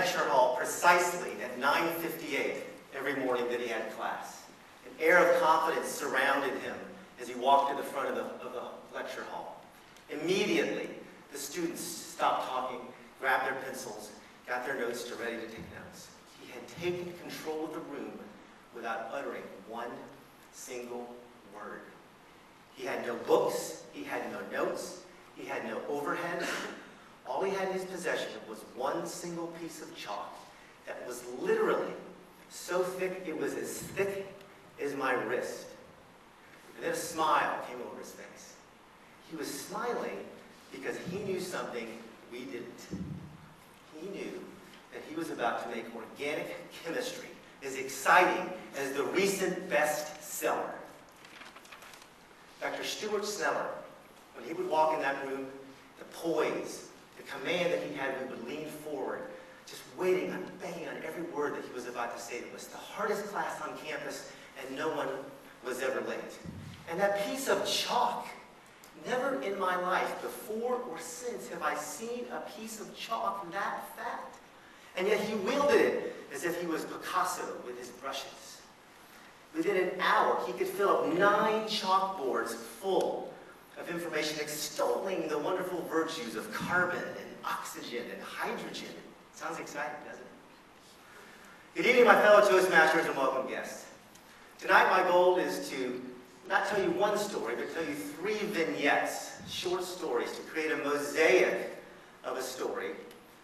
lecture hall precisely at 9:58 every morning that he had class. An air of confidence surrounded him as he walked to the front of the lecture hall. Immediately, the students stopped talking, grabbed their pencils, got their notes ready to take notes. He had taken control of the room without uttering one single word. He had no books, he had no notes, he had no overhead. All he had in his possession was one single piece of chalk that was literally so thick it was as thick as my wrist. And then a smile came over his face. He was smiling because he knew something we didn't. He knew that he was about to make organic chemistry as exciting as the recent bestseller. Dr. Stuart Sneller, when he would walk in that room, the poise, the command that he had, we would lean forward, just waiting and begging on every word that he was about to say to us. The hardest class on campus, and no one was ever late. And that piece of chalk, never in my life, before or since, have I seen a piece of chalk that fat. And yet he wielded it as if he was Picasso with his brushes. Within an hour, he could fill up 9 chalkboards full of information extolling the wonderful virtues of carbon and oxygen and hydrogen. Sounds exciting, doesn't it? Good evening, my fellow Toastmasters and welcome guests. Tonight, my goal is to not tell you one story, but tell you 3 vignettes, short stories, to create a mosaic of a story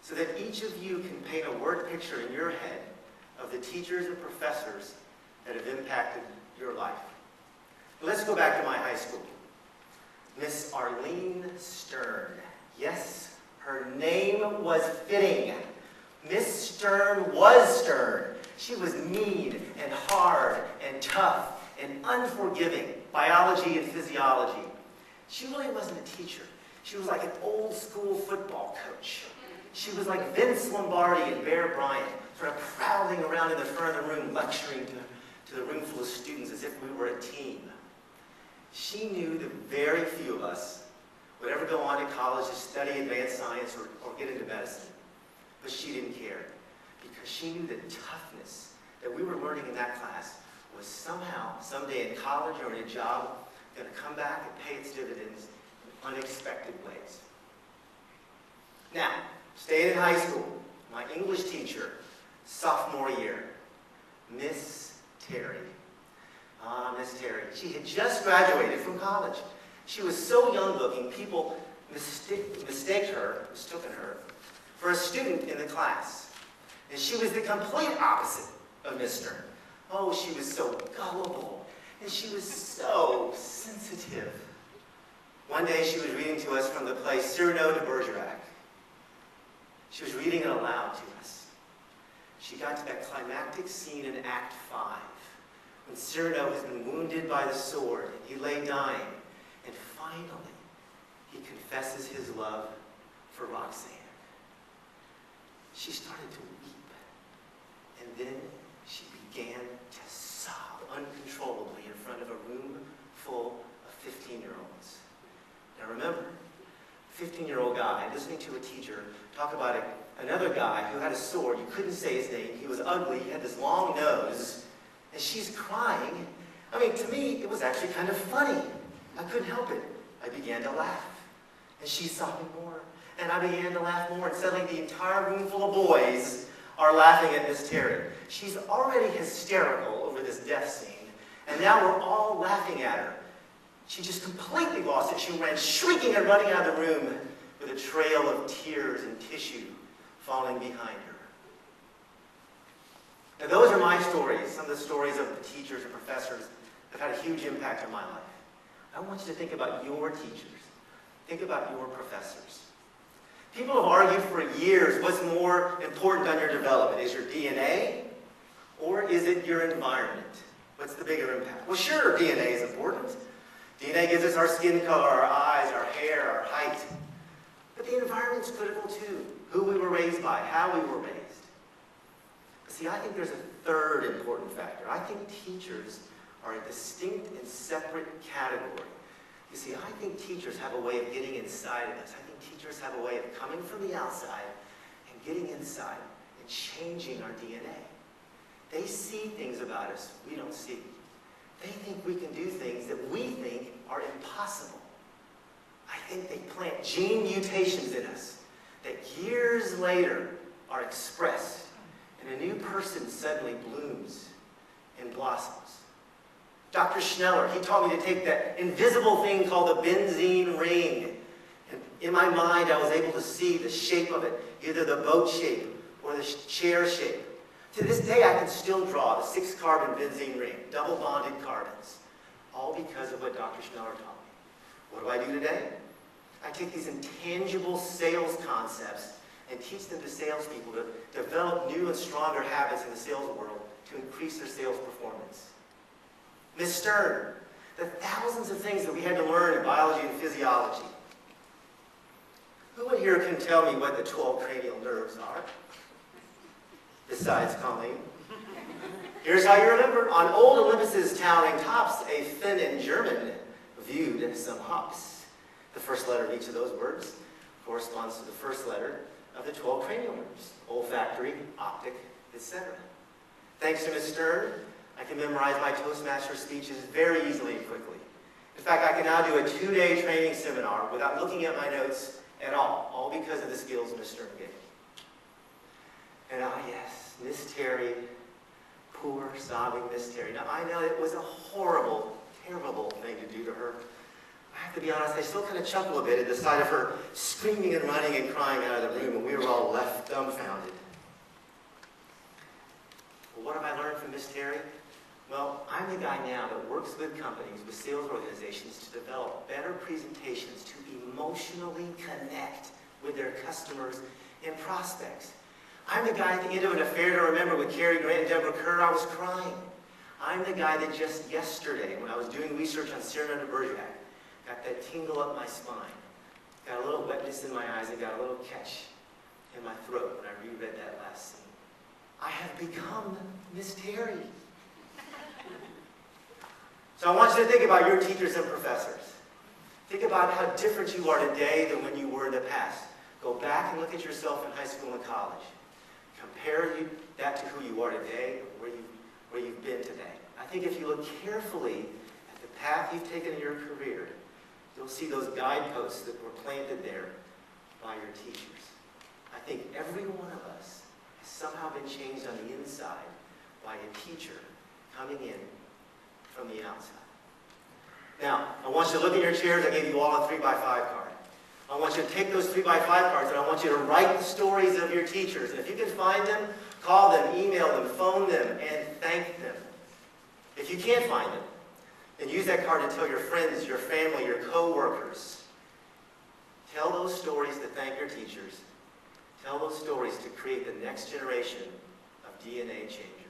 so that each of you can paint a word picture in your head of the teachers and professors that have impacted your life. But let's go back to my high school. Miss Arlene Stern. Yes, her name was fitting. Miss Stern was stern. She was mean and hard and tough and unforgiving, biology and physiology. She really wasn't a teacher. She was like an old school football coach. She was like Vince Lombardi and Bear Bryant, sort of prowling around in the front of the room, lecturing to the room full of students as if we were a team. She knew that very few of us would ever go on to college to study advanced science or get into medicine. But she didn't care, because she knew the toughness that we were learning in that class was somehow, someday in college or in a job, going to come back and pay its dividends in unexpected ways. Now, staying in high school, my English teacher, sophomore year, Miss Terry. Miss Terry. She had just graduated from college. She was so young looking, people mistook her for a student in the class. And she was the complete opposite of Miss Stern. Oh, she was so gullible, and she was so sensitive. One day she was reading to us from the play Cyrano de Bergerac. She was reading it aloud to us. She got to that climactic scene in Act 5, when Cyrano has been wounded by the sword. He lay dying, and finally he confesses his love for Roxanne. She started to weep, and then she began to sob uncontrollably in front of a room full of 15-year-olds. Now remember, 15-year-old guy listening to a teacher talk about another guy who had a sword. You couldn't say his name. He was ugly. He had this long nose. And she's crying. I mean, to me, it was actually kind of funny. I couldn't help it. I began to laugh. And she's sobbing more. And I began to laugh more. And suddenly the entire room full of boys are laughing at Miss Terry. She's already hysterical over this death scene. And now we're all laughing at her. She just completely lost it. She ran shrieking and running out of the room with a trail of tears and tissue falling behind her. Now those are my stories, some of the stories of the teachers and professors that have had a huge impact on my life. I want you to think about your teachers. Think about your professors. People have argued for years what's more important on your development. Is your DNA or is it your environment? What's the bigger impact? Well, sure, DNA is important. DNA gives us our skin color, our eyes, our hair, our height. But the environment's critical too. Who we were raised by, how we were raised. But see, I think there's a third important factor. I think teachers are a distinct and separate category. You see, I think teachers have a way of getting inside of us. I think teachers have a way of coming from the outside and getting inside and changing our DNA. They see things about us we don't see. They think we can do things that we think are impossible. I think they plant gene mutations in us that years later are expressed, and a new person suddenly blooms and blossoms. Dr. Schneller, he taught me to take that invisible thing called the benzene ring. And in my mind, I was able to see the shape of it, either the boat shape or the chair shape. To this day, I can still draw the 6-carbon benzene ring, double bonded carbons, all because of what Dr. Schneller taught me. What do I do today? I take these intangible sales concepts and teach them to salespeople to develop new and stronger habits in the sales world to increase their sales performance. Ms. Stern, the thousands of things that we had to learn in biology and physiology. Who in here can tell me what the 12 cranial nerves are? Besides Colleen. Here's how you remember. On old Olympus's towering tops, a Finn in German viewed some hops. The first letter of each of those words corresponds to the first letter of the 12 cranial nerves: olfactory, optic, etc. Thanks to Ms. Stern, I can memorize my Toastmasters speeches very easily and quickly. In fact, I can now do a 2-day training seminar without looking at my notes at all because of the skills Ms. Stern gave me. And yes, Miss Terry, poor, sobbing Miss Terry. Now, I know it was a horrible, terrible thing to do to her. I have to be honest, I still kind of chuckle a bit at the sight of her screaming and running and crying out of the room, and we were all left dumbfounded. Well, what have I learned from Miss Terry? Well, I'm the guy now that works with companies, with sales organizations, to develop better presentations to emotionally connect with their customers and prospects. I'm the guy at the end of an affair to remember with Cary Grant and Deborah Kerr, I was crying. I'm the guy that just yesterday, when I was doing research on Cyrano de Bergerac, got that tingle up my spine, got a little wetness in my eyes, and got a little catch in my throat when I reread that last scene. I have become Miss Terry. So I want you to think about your teachers and professors. Think about how different you are today than when you were in the past. Go back and look at yourself in high school and college. Compare that to who you are today, or where you've been today. I think if you look carefully at the path you've taken in your career, you'll see those guideposts that were planted there by your teachers. I think every one of us has somehow been changed on the inside by a teacher coming in from the outside. Now, I want you to look at your chairs. I gave you all a 3x5 card. I want you to take those 3x5 cards and I want you to write the stories of your teachers. And if you can find them, call them, email them, phone them, and thank them. If you can't find them, then use that card to tell your friends, your family, your co-workers. Tell those stories to thank your teachers. Tell those stories to create the next generation of DNA change.